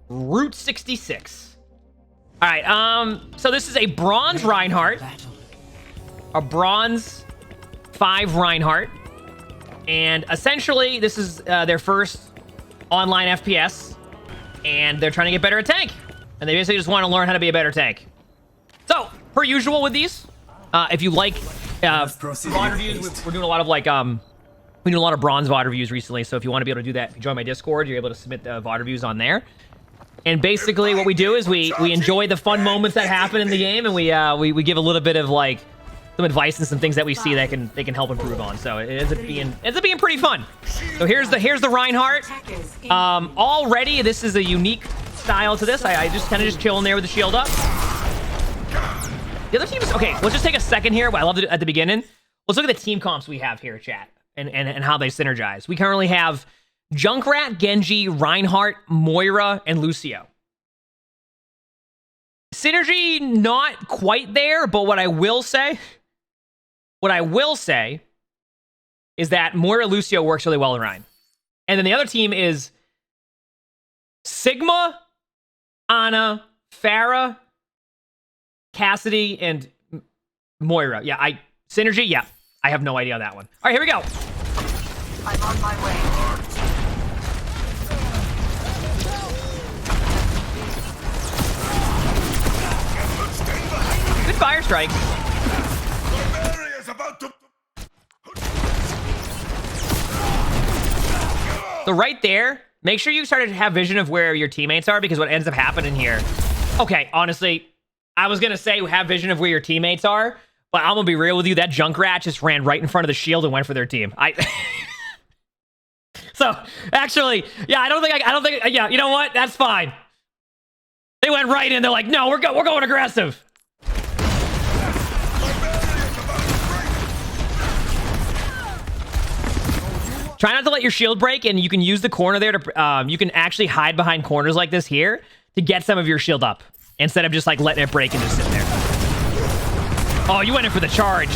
Route 66. All right, so this is a bronze Reinhardt, a bronze 5 Reinhardt, and essentially this is their first online FPS, and they're trying to get better at tank, and they basically just want to learn how to be a better tank. So, per usual with these, if you like VOD reviews, we're doing a lot of like we do a lot of bronze VOD reviews recently, so if you want to be able to do that, if you join my Discord, you're able to submit the VOD reviews on there. And basically what we do is we enjoy the fun moments that happen in the game, and we give a little bit of like some advice and some things that we see that they can help improve on. So it ends up being pretty fun. So here's the Reinhardt. Already this is a unique style to this. I just kind of just chilling there with the shield up. The other team is okay. Let's just take a second here. I loved it at the beginning. Let's look at the team comps we have here, chat, and how they synergize. We currently have Junkrat, Genji, Reinhardt, Moira, and Lucio. Synergy not quite there, but what I will say is that Moira Lucio works really well in Rein. And then the other team is Sigma, Ana, Pharah, Cassidy, and Moira. Yeah, synergy, yeah. I have no idea on that one. All right, here we go. I'm on my way. Good fire strike. So right there, make sure you start to have vision of where your teammates are, because what ends up happening here... Okay, honestly, I was going to say have vision of where your teammates are, but I'm going to be real with you. That Junkrat just ran right in front of the shield and went for their team. So, actually, yeah, I don't think, yeah, you know what? That's fine. They went right in. They're like, no, we're going aggressive. Try not to let your shield break, and you can use the corner there to, you can actually hide behind corners like this here to get some of your shield up, instead of just like letting it break and just sit there. Oh, you went in for the charge.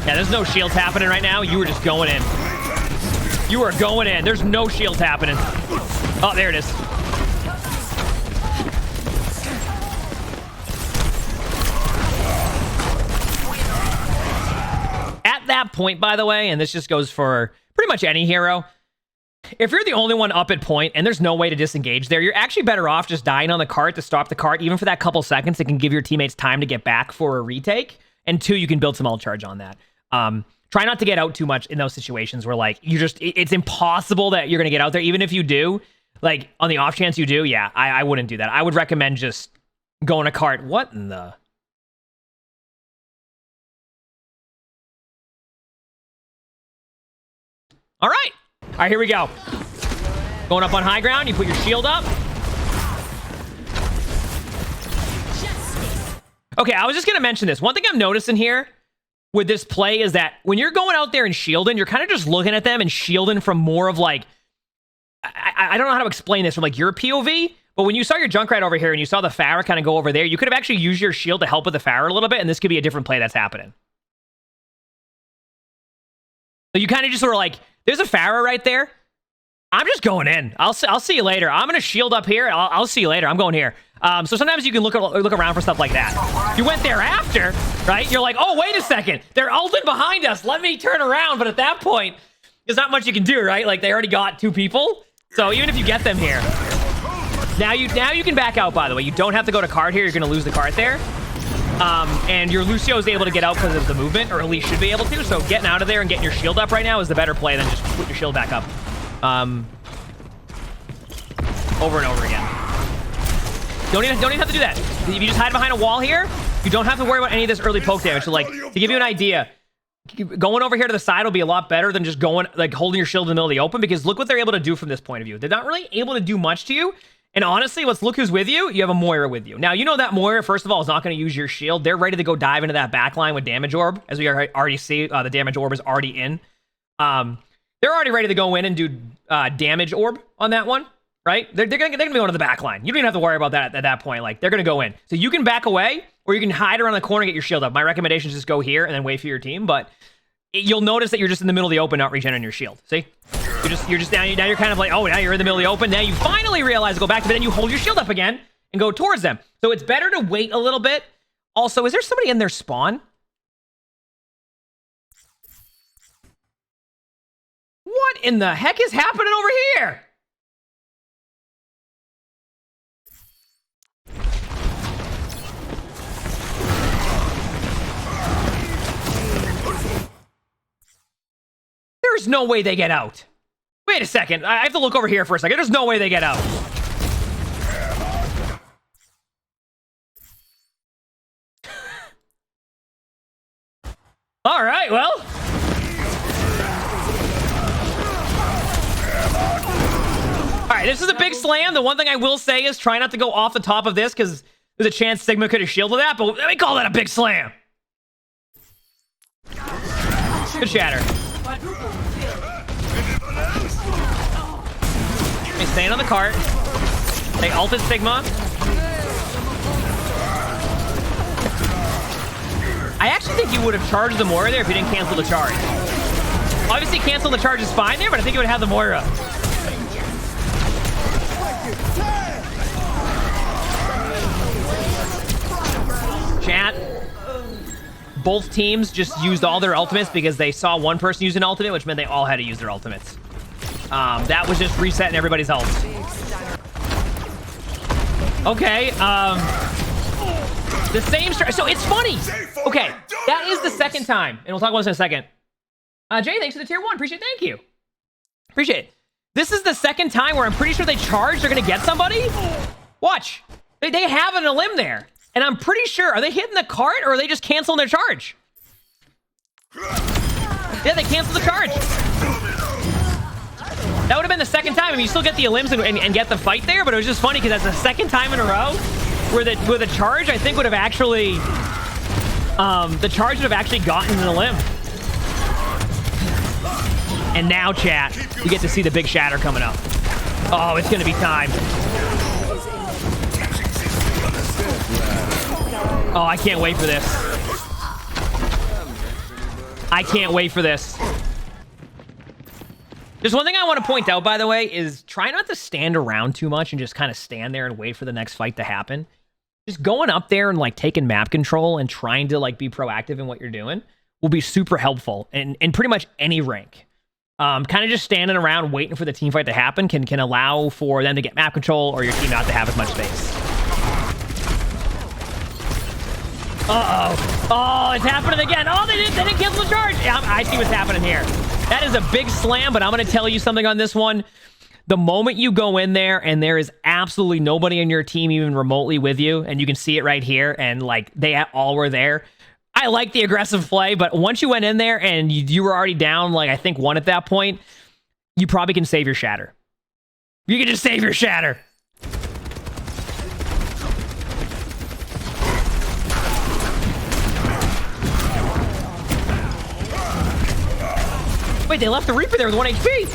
Yeah, there's no shields happening right now. You were just going in. You are going in. There's no shields happening. Oh, there it is. At that point, by the way, and this just goes for pretty much any hero, if you're the only one up at point and there's no way to disengage there, you're actually better off just dying on the cart to stop the cart. Even for that couple seconds, it can give your teammates time to get back for a retake. And 2, you can build some ult charge on that. Try not to get out too much in those situations where, like, it's impossible that you're going to get out there. Even if you do, like, on the off chance you do, yeah, I wouldn't do that. I would recommend just going to cart. What in the... All right. All right, here we go. Going up on high ground, you put your shield up. Okay, I was just going to mention this. One thing I'm noticing here with this play is that when you're going out there and shielding, you're kind of just looking at them and shielding from more of like... I don't know how to explain this from like your POV, but when you saw your Junkrat over here and you saw the Pharah kind of go over there, you could have actually used your shield to help with the Pharah a little bit, and this could be a different play that's happening. So you kind of just sort of like... There's a Pharah right there. I'm just going in. I'll see you later. I'm going to shield up here. I'll see you later. I'm going here. So sometimes you can look around for stuff like that. You went there after, right? You're like, oh, wait a second. They're ulted behind us. Let me turn around. But at that point, there's not much you can do, right? Like, they already got 2 people. So even if you get them here, now you can back out, by the way. You don't have to go to cart here. You're going to lose the cart there. And your Lucio is able to get out because of the movement, or at least should be able to. So getting out of there and getting your shield up right now is the better play than just put your shield back up. Over and over again. Don't even have to do that. If you just hide behind a wall here, you don't have to worry about any of this early poke damage. So, like, to give you an idea, going over here to the side will be a lot better than just going, like, holding your shield in the middle of the open, because look what they're able to do from this point of view. They're not really able to do much to you. And honestly, let's look who's with you. You have a Moira with you. Now, you know that Moira, first of all, is not going to use your shield. They're ready to go dive into that backline with damage orb. As we already see, the damage orb is already in. They're already ready to go in and do damage orb on that one, right? They're gonna be going to the back line. You don't even have to worry about that at that point. Like, they're gonna go in. So you can back away, or you can hide around the corner and get your shield up. My recommendation is just go here and then wait for your team, but you'll notice that you're just in the middle of the open, not regenerating your shield. See? You're just now you're kind of like, oh, now you're in the middle of the open. Now you finally realize to go back to, but then you hold your shield up again and go towards them. So it's better to wait a little bit. Also, is there somebody in their spawn? What in the heck is happening over here? There's no way they get out. Wait a second. I have to look over here for a second. There's no way they get out. All right, well. All right, this is a big slam. The one thing I will say is try not to go off the top of this because there's a chance Sigma could have shielded that, but let me call that a big slam. Good Shatter. They stand on the cart. They ulted Sigma. I actually think you would have charged the Moira there if you didn't cancel the charge. Obviously, cancel the charge is fine there, but I think you would have the Moira. Chat. Both teams just used all their ultimates because they saw one person use an ultimate, which meant they all had to use their ultimates. That was just resetting everybody's ult. Okay, the same so it's funny. Okay, that is the second time, and we'll talk about this in a second. Jay, thanks for the tier 1. Appreciate it. Thank you. Appreciate it. This is the second time where I'm pretty sure they charge. They're gonna get somebody. Watch. They have an elim there, and I'm pretty sure. Are they hitting the cart or are they just canceling their charge? Yeah, they canceled the charge. That would have been the second time. I mean, you still get the elims and get the fight there, but it was just funny because that's the second time in a row where the charge, I think, would have actually... the charge would have actually gotten an elim. And now, chat, we get to see the big Shatter coming up. Oh, it's going to be time. Oh, I can't wait for this. I can't wait for this. There's one thing I want to point out, by the way, is try not to stand around too much and just kind of stand there and wait for the next fight to happen. Just going up there and like taking map control and trying to like be proactive in what you're doing will be super helpful in pretty much any rank. Kind of just standing around waiting for the team fight to happen can allow for them to get map control or your team not to have as much space. Uh-oh. Oh, it's happening again. Oh, they didn't cancel the charge. Yeah, I see what's happening here. That is a big slam, but I'm going to tell you something on this one. The moment you go in there and there is absolutely nobody in your team even remotely with you, and you can see it right here, and like they all were there. I like the aggressive play, but once you went in there and you were already down, like I think 1 at that point, you probably can save your Shatter. You can just save your Shatter. Wait, they left the Reaper there with 1 HP.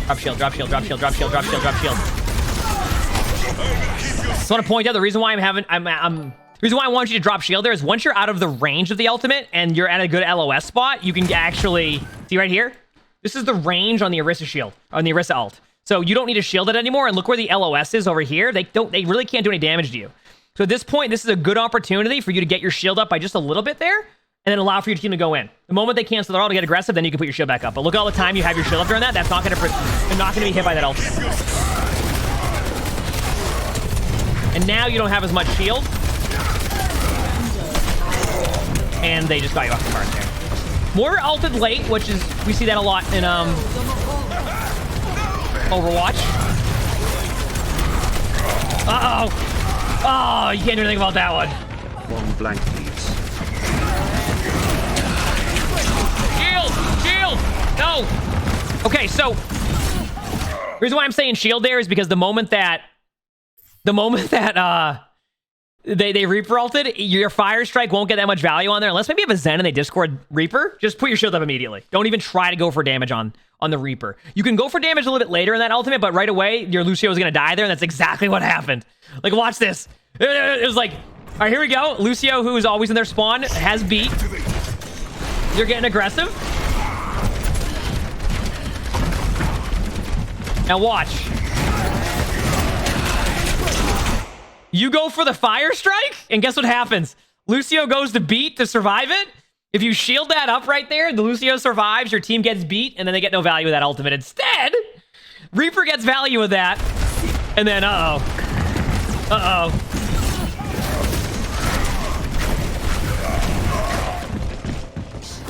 Drop shield, drop shield, drop shield, drop shield, drop shield, drop shield. I just want to point out the reason why the reason why I want you to drop shield there is once you're out of the range of the ultimate and you're at a good LOS spot, you can actually see right here. This is the range on the Orisa shield, on the Orisa ult. So you don't need to shield it anymore. And look where the LOS is over here. They really can't do any damage to you. So at this point, this is a good opportunity for you to get your shield up by just a little bit there, and then allow for your team to go in. The moment they cancel their ult to get aggressive, then you can put your shield back up. But look at all the time you have your shield up during that. That's not going to be hit by that ultimate. And now you don't have as much shield. And they just got you off the card there. More ulted late, which is, we see that a lot in Overwatch. Uh-oh. Oh, you can't do anything about that one. One blank leaves. Shield! Shield! No! Okay, so the reason why I'm saying shield there is because the moment that they Reaper ulted, your Fire Strike won't get that much value on there unless maybe you have a Zen and they Discord Reaper. Just put your shield up immediately. Don't even try to go for damage on the Reaper. You can go for damage a little bit later in that ultimate, but right away your Lucio is gonna die there, and that's exactly what happened. Like, watch this. It was like All right, here we go. Lucio, who is always in their spawn, has beat. They're getting aggressive. Now watch. You go for the fire strike, and guess what happens? Lucio goes to beat to survive it. If you shield that up right there, the Lucio survives, your team gets beat, and then they get no value of that ultimate. Instead, Reaper gets value of that. And then, uh-oh. Uh-oh.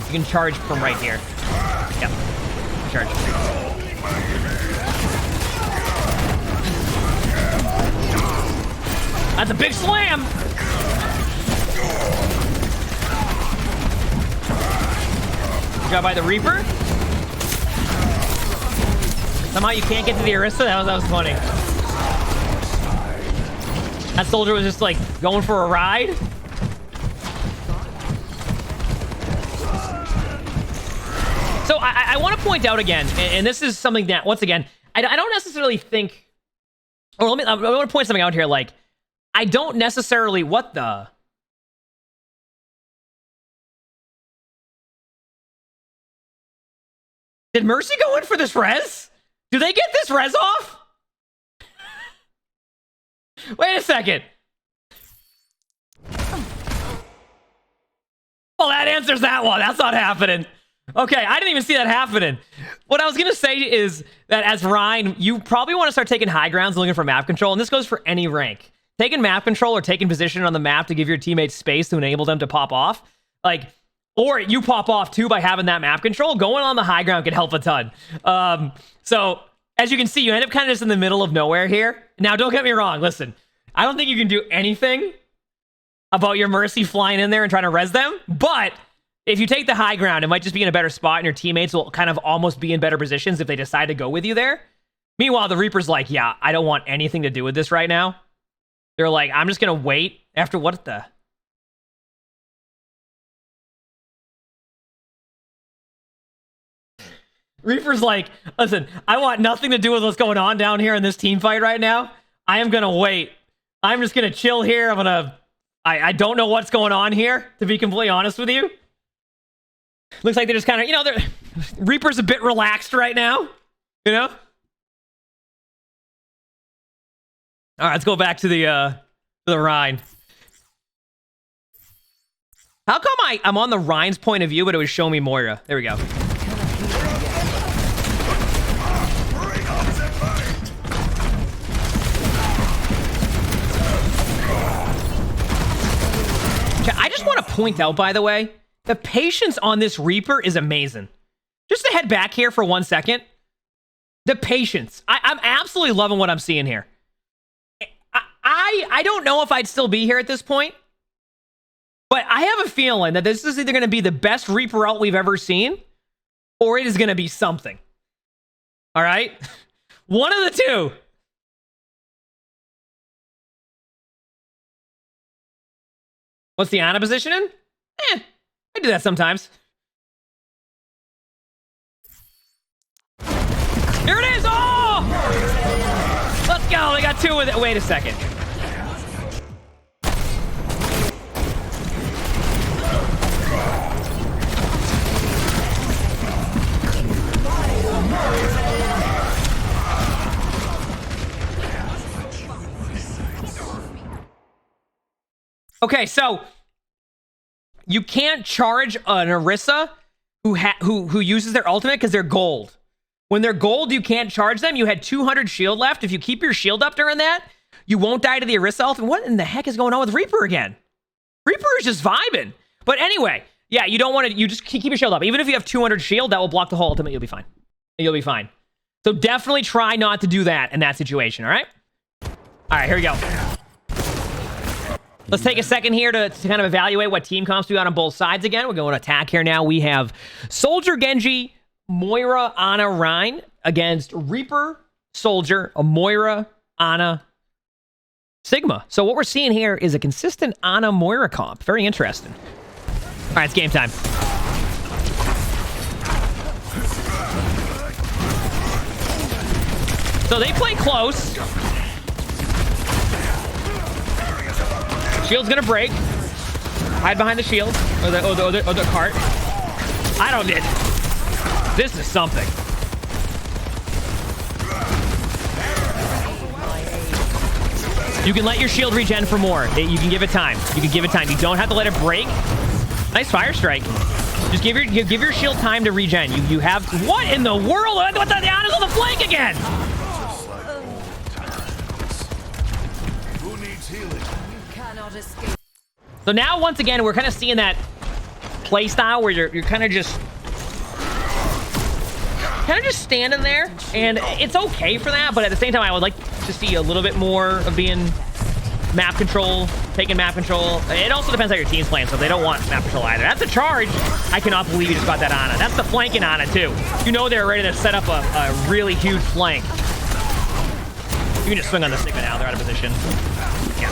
You can charge from right here. Yep. Charge. That's a big slam! Got by the Reaper. Somehow you can't get to the Orisa. That was funny. That soldier was just like going for a ride. So I want to point out again, and this is something that, once again, I don't necessarily think, or I want to point something out here. Like, I don't necessarily, what the? Did Mercy go in for this res? Do they get this res off? Wait a second. Well, that answers that one. That's not happening. Okay, I didn't even see that happening. What I was going to say is that as Rein, you probably want to start taking high grounds looking for map control, and this goes for any rank. Taking map control or taking position on the map to give your teammates space to enable them to pop off. Like, or you pop off too by having that map control. Going on the high ground can help a ton. So as you can see, you end up kind of just in the middle of nowhere here. Now, don't get me wrong. Listen, I don't think you can do anything about your Mercy flying in there and trying to res them. But if you take the high ground, it might just be in a better spot, and your teammates will kind of almost be in better positions if they decide to go with you there. Meanwhile, the Reaper's like, yeah, I don't want anything to do with this right now. They're like, I'm just going to wait after what the... Reaper's like, listen, I want nothing to do with what's going on down here in this team fight right now. I am going to wait. I'm just going to chill here. I'm going to... I don't know what's going on here, to be completely honest with you. Looks like they're just kind of, you know, they're... Reaper's a bit relaxed right now, you know? All right, let's go back to the Rein. How come I'm on the Rein's point of view, but it was showing me Moira? There we go. I just want to point out, by the way, the patience on this Reaper is amazing. Just to head back here for 1 second. The patience. I'm absolutely loving what I'm seeing here. I don't know if I'd still be here at this point, but I have a feeling that this is either going to be the best Reaper ult we've ever seen, or it is going to be something. All right? One of the two. What's the Ana positioning? I do that sometimes. Here it is! Oh! Let's go! They got two with it. Wait a second. Okay, so you can't charge an Orisa who uses their ultimate because they're gold. When they're gold, you can't charge them. You had 200 shield left. If you keep your shield up during that, you won't die to the Orisa ultimate. What in the heck is going on with Reaper again? Reaper is just vibing. But anyway, yeah, you don't want to, you just keep your shield up. Even if you have 200 shield, that will block the whole ultimate. You'll be fine. You'll be fine. So definitely try not to do that in that situation, all right? All right, here we go. Let's take a second here to kind of evaluate what team comps we got on both sides again. We're going to attack here now. We have Soldier, Genji, Moira, Ana, Rein against Reaper, Soldier, Moira, Ana, Sigma. So what we're seeing here is a consistent Ana Moira comp. Very interesting. All right, it's game time. So they play close. Shield's gonna break. Hide behind the shield or the cart. I don't need. This is something. You can let your shield regen for more. You can give it time. You can give it time. You don't have to let it break. Nice fire strike. Just give your shield time to regen. You have what in the world? What the Ana's on the flank again? Who needs healing? You cannot escape. So now once again we're kind of seeing that play style where you're kind of just standing there, and it's okay for that, but at the same time I would like to see a little bit more of being map control, taking map control. It also depends how your team's playing, so if they don't want map control either. That's a charge. I cannot believe you just got that Ana. That's the flanking Ana too. You know they're ready to set up a really huge flank. You can just swing on the Sigma now. They're out of position. Yeah.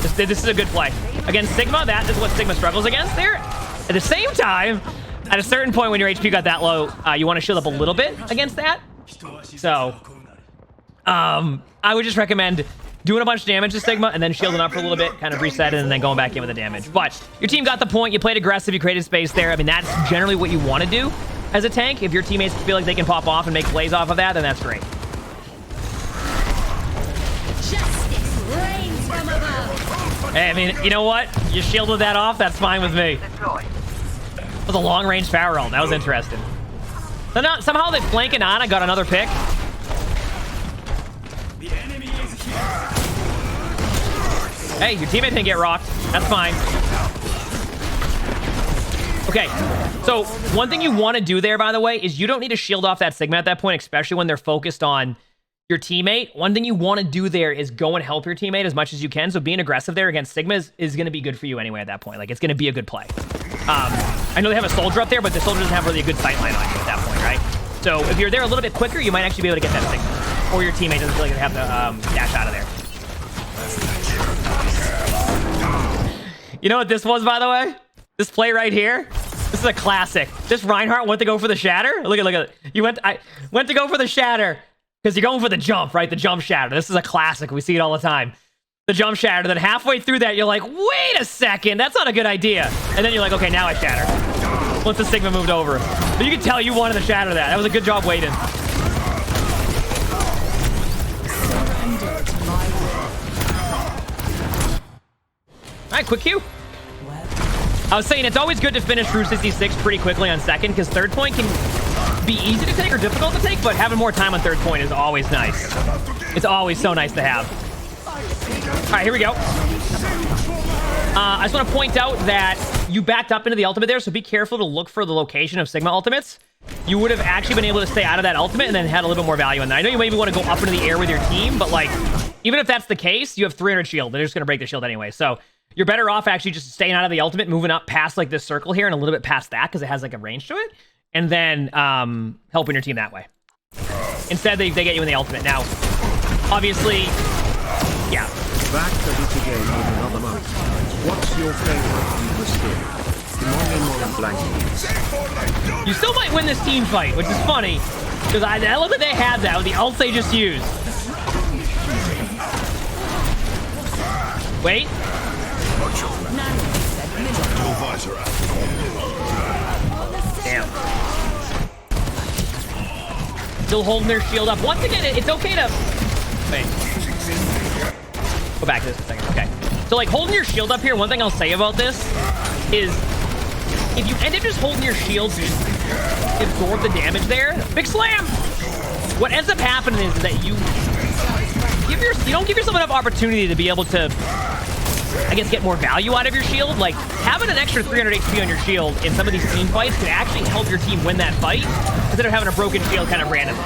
This is a good play. Against Sigma, that is what Sigma struggles against there. At the same time, at a certain point when your HP got that low, you want to shield up a little bit against that. So, I would just recommend doing a bunch of damage to Sigma and then shielding up for a little bit, kind of resetting, and then going back in with the damage. But your team got the point. You played aggressive. You created space there. I mean, that's generally what you want to do as a tank. If your teammates feel like they can pop off and make plays off of that, then that's great. Justice reigns from above. Hey, I mean, you know what? You shielded that off. That's fine with me. Deploy. That was a long-range power roll. That was interesting. So now, somehow they flanking on. I got another pick. Hey, your teammate didn't get rocked. That's fine. Okay, so one thing you want to do there, by the way, is you don't need to shield off that Sigma at that point, especially when they're focused on your teammate. One thing you want to do there is go and help your teammate as much as you can. So being aggressive there against Sigma is going to be good for you anyway at that point. Like, it's going to be a good play. I know they have a soldier up there, but the soldier doesn't have really a good sight line on you at that point, right? So if you're there a little bit quicker, you might actually be able to get that Sigma. Or your teammate doesn't really have to dash out of there. You know what this was, by the way? This play right here? This is a classic. This Reinhardt went to go for the Shatter. Look at it. I went to go for the Shatter because you're going for the jump, right? The jump Shatter. This is a classic. We see it all the time. The jump Shatter. Then halfway through that, you're like, wait a second. That's not a good idea. And then you're like, okay, now I Shatter. Once the Sigma moved over. But you can tell you wanted to Shatter that. That was a good job waiting. All right, quick Q. I was saying it's always good to finish Route 66 pretty quickly on second, because third point can be easy to take or difficult to take, but having more time on third point is always nice. It's always so nice to have. All right, here we go. I just want to point out that you backed up into the ultimate there, so be careful to look for the location of Sigma ultimates. You would have actually been able to stay out of that ultimate and then had a little bit more value in that. I know you maybe want to go up into the air with your team, but like, even if that's the case, you have 300 shield. They're just going to break the shield anyway, so you're better off actually just staying out of the ultimate, moving up past like this circle here and a little bit past that because it has like a range to it, and then helping your team that way. Instead, they get you in the ultimate. Now, obviously, yeah. Back to it again in another month. What's your favorite skin? Emongg blank. You still might win this team fight, which is funny because I look that they had that with the ult they just used. Wait. Damn. Still holding their shield up. Once again, it's okay to... Wait. Go back to this for a second. Okay. So, like, holding your shield up here, one thing I'll say about this is if you end up just holding your shield to absorb the damage there, big slam! What ends up happening is that you don't give yourself enough opportunity to be able to, I guess, get more value out of your shield. Like, having an extra 300 HP on your shield in some of these team fights can actually help your team win that fight instead of having a broken shield kind of randomly.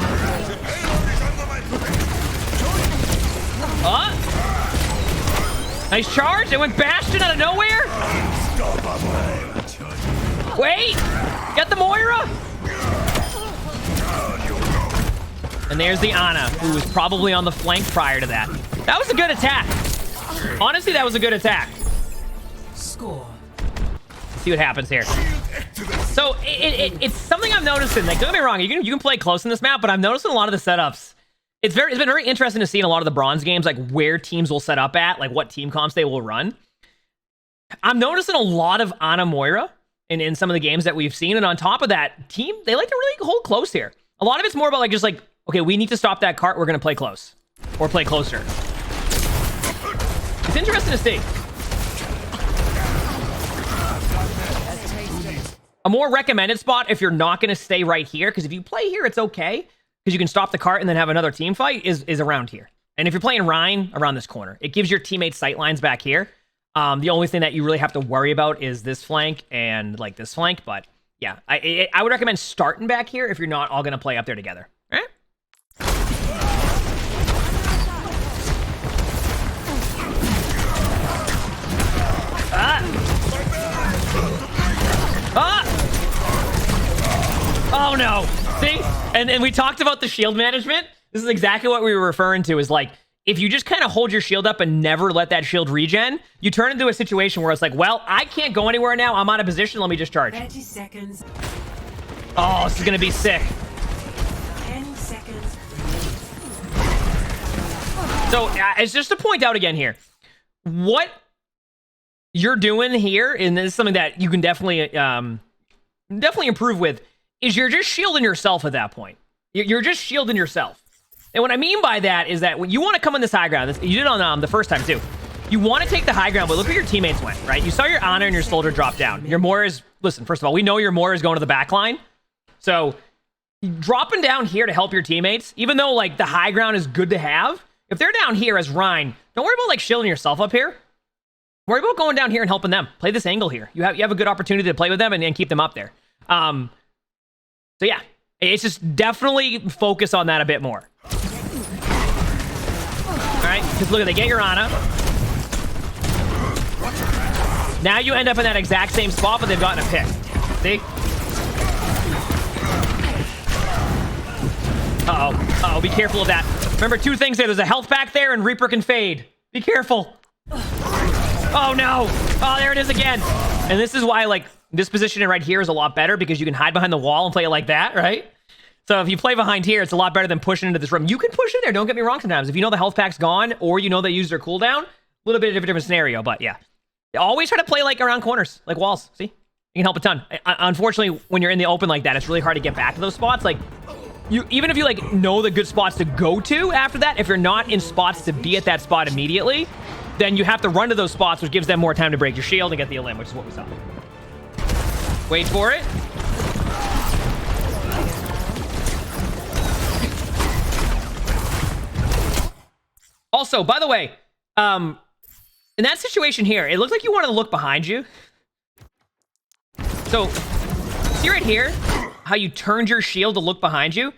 Nice charge. They went Bastion out of nowhere. Wait. Got the Moira. And there's the Ana, who was probably on the flank prior to that. That was a good attack. Honestly, that was a good attack. Score. See what happens here. So it's something I'm noticing. Like, don't get me wrong, you can play close in this map, but I'm noticing a lot of the setups. It's been very interesting to see in a lot of the bronze games, like where teams will set up at, like what team comps they will run. I'm noticing a lot of Ana Moira in some of the games that we've seen. And on top of that, team, they like to really hold close here. A lot of it's more about like, just like, okay, we need to stop that cart. We're going to play close or play closer. It's interesting to see. A more recommended spot if you're not going to stay right here, because if you play here, it's okay, because you can stop the cart and then have another team fight, is around here. And if you're playing Rein, around this corner. It gives your teammates sight lines back here. The only thing that you really have to worry about is this flank and like this flank. But yeah, I would recommend starting back here if you're not all going to play up there together. All right? Oh no. See? And we talked about the shield management. This is exactly what we were referring to, is like, if you just kind of hold your shield up and never let that shield regen, you turn into a situation where it's like, well, I can't go anywhere now. I'm out of position. Let me just charge. 30 seconds. Oh, this is going to be sick. 10 seconds. So it's just to point out again here, what you're doing here, and this is something that you can definitely improve with, is you're just shielding yourself at that point. You're just shielding yourself. And what I mean by that is that when you want to come on this high ground, you did on the first time too. You want to take the high ground, but look where your teammates went, right? You saw your Ana and your Soldier drop down. Your Moira's, listen, first of all, we know your Moira is going to the back line. So dropping down here to help your teammates, even though like the high ground is good to have, if they're down here as Rein, don't worry about like shielding yourself up here. Worry about going down here and helping them. Play this angle here. You have a good opportunity to play with them and keep them up there. So yeah, it's just definitely focus on that a bit more. All right, because look, they get your Ana. Now you end up in that exact same spot, but they've gotten a pick. See? Uh-oh. Uh-oh, be careful of that. Remember two things there. There's a health pack there, and Reaper can fade. Be careful. Oh, no. Oh, there it is again. And this is why, like, this positioning right here is a lot better, because you can hide behind the wall and play it like that, right? So if you play behind here, it's a lot better than pushing into this room. You can push in there, don't get me wrong sometimes. If you know the health pack's gone, or you know they use their cooldown, a little bit of a different scenario, but yeah. Always try to play like around corners, like walls, see? You can help a ton. Unfortunately, when you're in the open like that, it's really hard to get back to those spots. Like, even if you like know the good spots to go to after that, if you're not in spots to be at that spot immediately, then you have to run to those spots, which gives them more time to break your shield and get the elim, which is what we saw. Wait for it. Also, by the way, in that situation here, it looks like you want to look behind you. So, see right here, how you turned your shield to look behind you?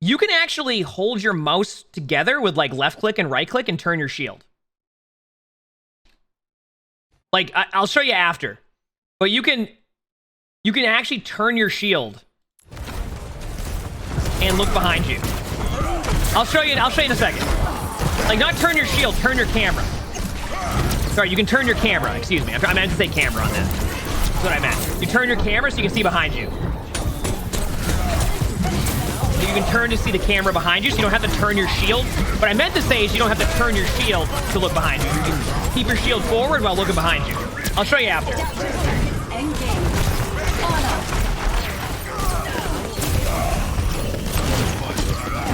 You can actually hold your mouse together with like left click and right click and turn your shield. Like, I'll show you after. But you can actually turn your shield and look behind you. I'll show you in a second. Like, not turn your shield, turn your camera. Sorry, you can turn your camera. Excuse me. I meant to say camera on that. That's what I meant. You turn your camera so you can see behind you. So you can turn to see the camera behind you, so you don't have to turn your shield. What I meant to say is you don't have to turn your shield to look behind you. You can keep your shield forward while looking behind you. I'll show you after.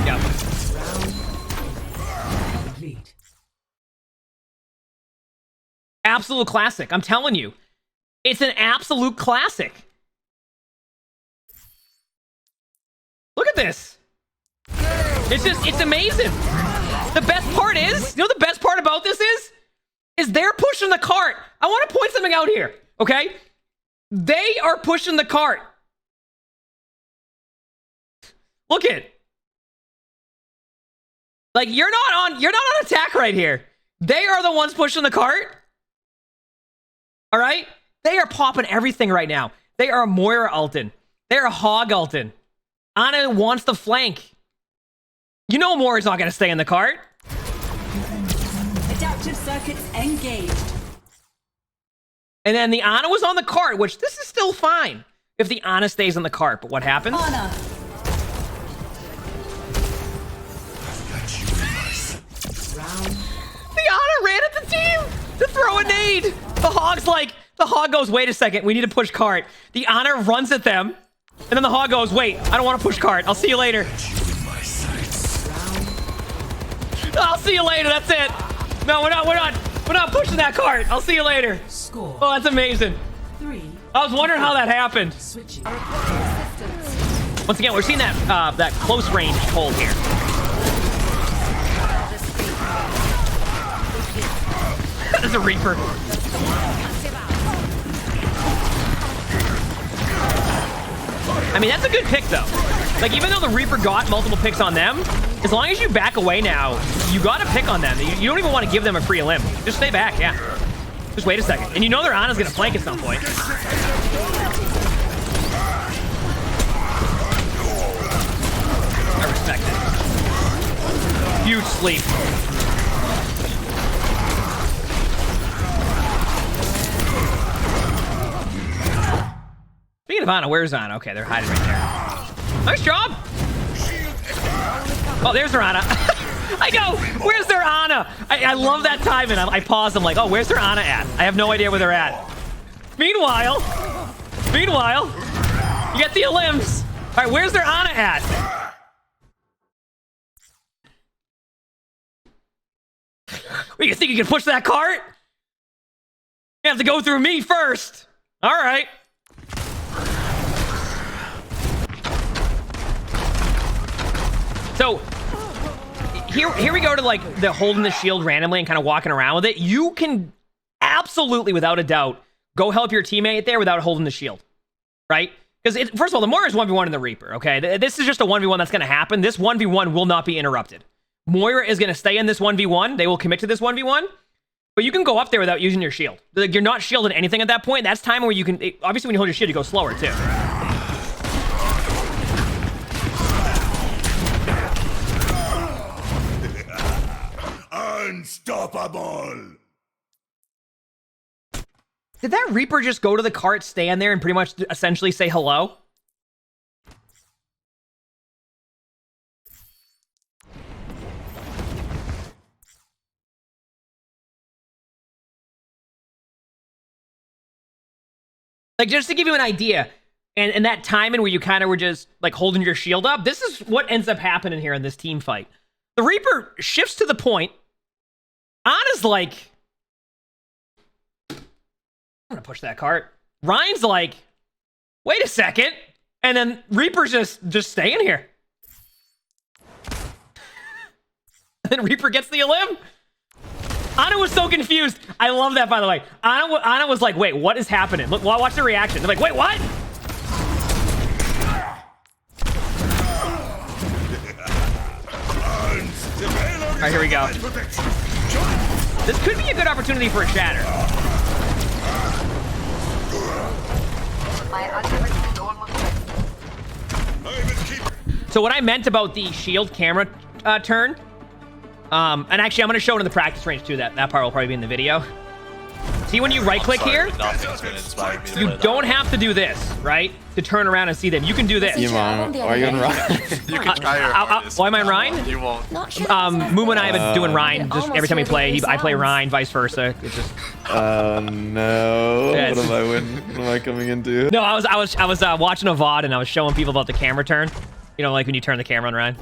Yeah. Absolute classic. I'm telling you. It's an absolute classic. Look at this. It's amazing. The best part is, you know the best part about this is they're pushing the cart. I want to point something out here, okay? They are pushing the cart. Look at. Like, you're not on attack right here. They are the ones pushing the cart. All right? They are popping everything right now. They are Moira ulting. They're Hog ulting. Ana wants the flank. You know Moira's not going to stay in the cart. Adaptive circuits engaged. And then the Ana was on the cart, which this is still fine if the Ana stays on the cart. But what happens? Ana. The Ana ran at the team. to throw a nade. The Hog goes, wait a second, we need to push cart. The Ana runs at them, and then the Hog goes, wait, I don't want to push cart. I'll see you later. I'll see you later, that's it. No, we're not pushing that cart. I'll see you later. Score. Oh, that's amazing. 3. I was wondering how that happened. Switching. Once again, we're seeing that close range hold here. There's a Reaper. I mean, that's a good pick, though. Like, even though the Reaper got multiple picks on them, as long as you back away now, you got to pick on them. You don't even want to give them a free limb. Just stay back, yeah. Just wait a second. And you know their Ana's going to flank at some point. I respect it. Huge sleep. Speaking of Ana, where's Ana? Okay, they're hiding right there. Nice job. Oh, there's their Ana. I go, where's their Ana? I love that timing. I pause. I'm like, oh, where's their Ana at? I have no idea where they're at. Meanwhile, you get the limbs. All right, where's their Ana at? What, you think you can push that cart? You have to go through me first. All right. So here we go to like the holding the shield randomly and kind of walking around with it. You can absolutely, without a doubt, go help your teammate there without holding the shield, right? Because first of all, the Moira is 1v1 in the Reaper, okay? This is just a 1v1 that's going to happen. This 1v1 will not be interrupted. Moira is going to stay in this 1v1. They will commit to this 1v1. But you can go up there without using your shield. Like, you're not shielded anything at that point. That's time where you can... Obviously, when you hold your shield, you go slower, too. Unstoppable! Did that Reaper just go to the cart, stand there, and pretty much essentially say hello? Like, just to give you an idea, and that timing where you kind of were just, like, holding your shield up, this is what ends up happening here in this team fight. The Reaper shifts to the point. Ana's like, I'm gonna push that cart. Rein's like, wait a second. And then Reaper's just staying here. And then Reaper gets the elim. Ana was so confused. I love that, by the way. Ana was like, wait, what is happening? Look, watch the reaction. They're like, wait, what? All right, here we go. This could be a good opportunity for a Shatter. So what I meant about the shield camera turn, and actually I'm going to show it in the practice range too. That part will probably be in the video. See, when you right click here, you don't have to do this, right? To turn around and see them. You can do this. Why are you on Rein? You can try your Why am I Rein? You won't. Moomoo and I have been doing Rein just every time we play. I play Rein, vice versa. It's just. No. Yeah, What am I coming into? No, I was watching a VOD and I was showing people about the camera turn. You know, like when you turn the camera on Rein.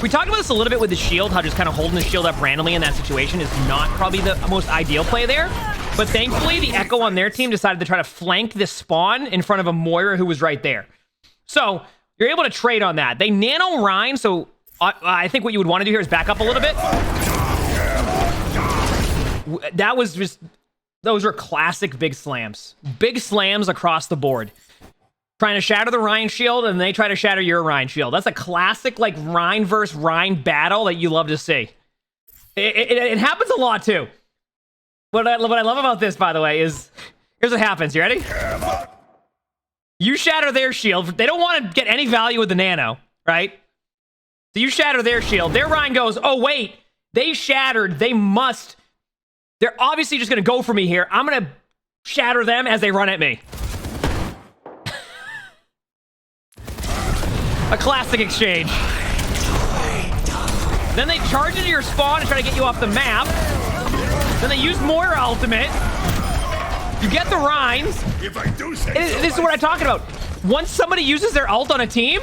We talked about this a little bit with the shield, how just kind of holding the shield up randomly in that situation is not probably the most ideal play there. But thankfully, the Echo on their team decided to try to flank this spawn in front of a Moira who was right there. So you're able to trade on that. They nano Rein, so I think what you would want to do here is back up a little bit. That was just... Those are classic big slams. Big slams across the board. Trying to shatter the Rein shield, and they try to shatter your Rein shield. That's a classic, like, Rein versus Rein battle that you love to see. It happens a lot, too. What I love about this, by the way, is... Here's what happens. You ready? You shatter their shield. They don't want to get any value with the nano, right? So you shatter their shield. Their Rein goes, oh, wait. They shattered. They must... They're obviously just going to go for me here. I'm going to shatter them as they run at me. A classic exchange. Then they charge into your spawn and try to get you off the map. Then they use Moira ultimate. You get the Reins. If I do say This is what I'm talking about. Once somebody uses their ult on a team,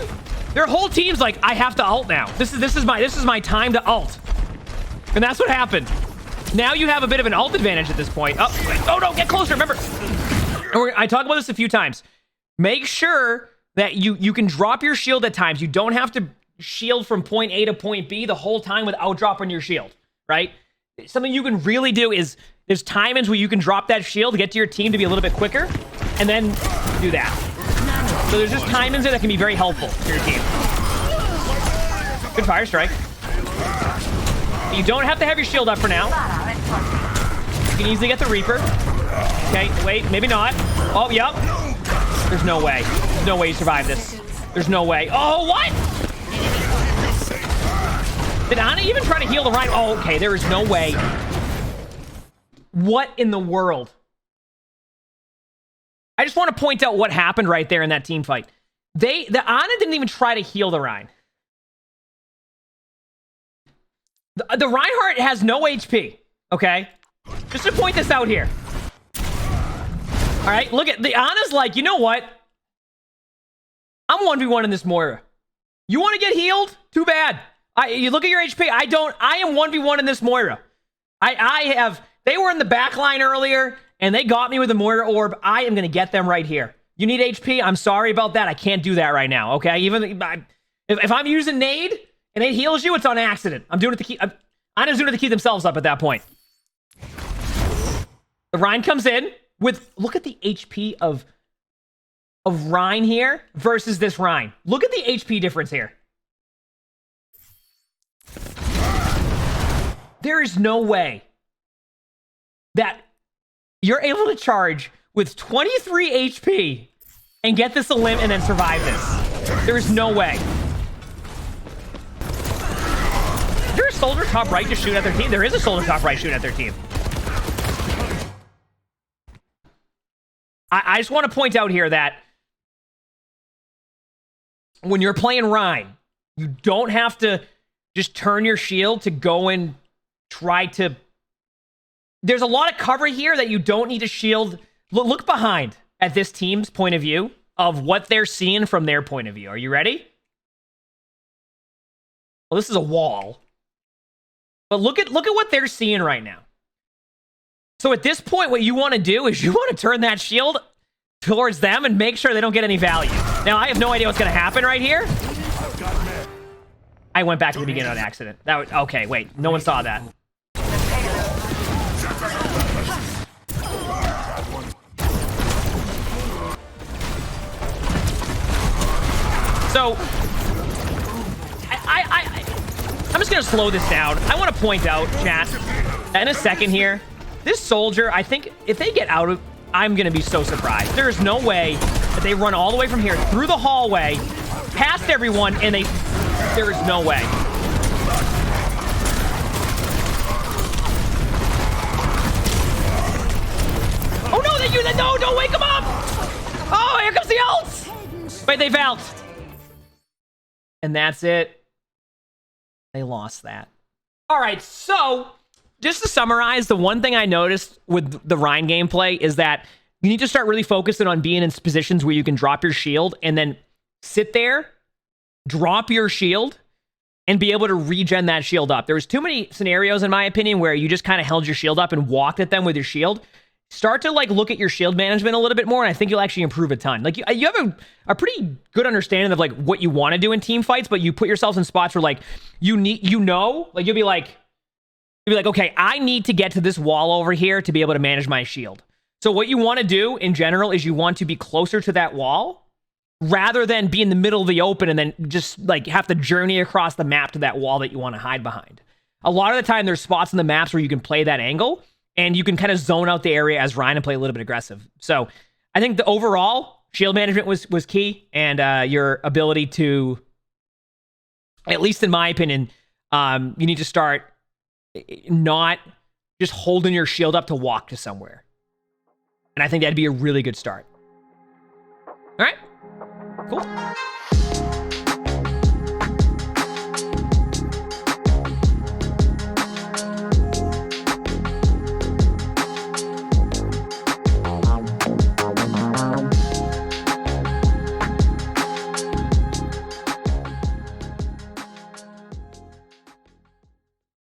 their whole team's like, I have to ult now. This is my time to ult. And that's what happened. Now you have a bit of an ult advantage at this point. Oh no, get closer. Remember, I talk about this a few times. Make sure that you can drop your shield at times. You don't have to shield from point A to point B the whole time without dropping your shield, right? Something you can really do is there's timings where you can drop that shield to get to your team to be a little bit quicker, and then do that. So there's just timings there that can be very helpful for your team. Good fire strike. You don't have to have your shield up for now. You can easily get the Reaper. Okay, wait, maybe not. Oh, yep. There's no way. There's no way you survive this. There's no way. Oh, what? Did Ana even try to heal the Rein? Oh, okay, there is no way. What in the world? I just want to point out what happened right there in that team fight. The Ana didn't even try to heal the Rein. The Reinhardt has no HP, okay? Just to point this out here. All right, look at the Ana's like, you know what? I'm 1v1 in this Moira. You want to get healed? Too bad. You look at your HP. I am 1v1 in this Moira. They were in the back line earlier, and they got me with the Moira orb. I am going to get them right here. You need HP? I'm sorry about that. I can't do that right now, okay? Even if I'm using nade, and it heals you, it's on accident. I'm doing it to keep... I'm just doing it to keep themselves up at that point. The Rein comes in with... Look at the HP of Rein here versus this Rein. Look at the HP difference here. There is no way that you're able to charge with 23 HP and get this elim and then survive this. There is no way. Is there a soldier top right to shoot at their team? There is a soldier top right shooting at their team. I just want to point out here that when you're playing Rein, you don't have to just turn your shield to go and try to... There's a lot of cover here that you don't need to shield. Look behind at this team's point of view of what they're seeing from their point of view. Are you ready? Well, this is a wall. But look at what they're seeing right now. So at this point, what you want to do is you want to turn that shield towards them and make sure they don't get any value. Now, I have no idea what's going to happen right here. I went back to the beginning on accident. That was, okay, wait. No one saw that. So, I'm just going to slow this down. I want to point out, chat, in a second here, this soldier, I think if they get out of... I'm going to be so surprised. There is no way that they run all the way from here through the hallway, past everyone, and they... There is no way. Oh, no, no, don't wake him up! Oh, here comes the ult! Wait, they've ult. And that's it. They lost that. All right, so just to summarize, the one thing I noticed with the Rein gameplay is that you need to start really focusing on being in positions where you can drop your shield and then sit there, drop your shield, and be able to regen that shield up. There was too many scenarios, in my opinion, where you just kind of held your shield up and walked at them with your shield. Start to like look at your shield management a little bit more, and I think you'll actually improve a ton. Like you have a pretty good understanding of like what you want to do in team fights, but you put yourselves in spots where like you'll be like, okay, I need to get to this wall over here to be able to manage my shield. So what you want to do in general is you want to be closer to that wall rather than be in the middle of the open and then just like have to journey across the map to that wall that you want to hide behind. A lot of the time there's spots in the maps where you can play that angle and you can kind of zone out the area as Rein and play a little bit aggressive. So I think the overall shield management was key, and your ability to, at least in my opinion, you need to start not just holding your shield up to walk to somewhere. And I think that'd be a really good start. All right, cool.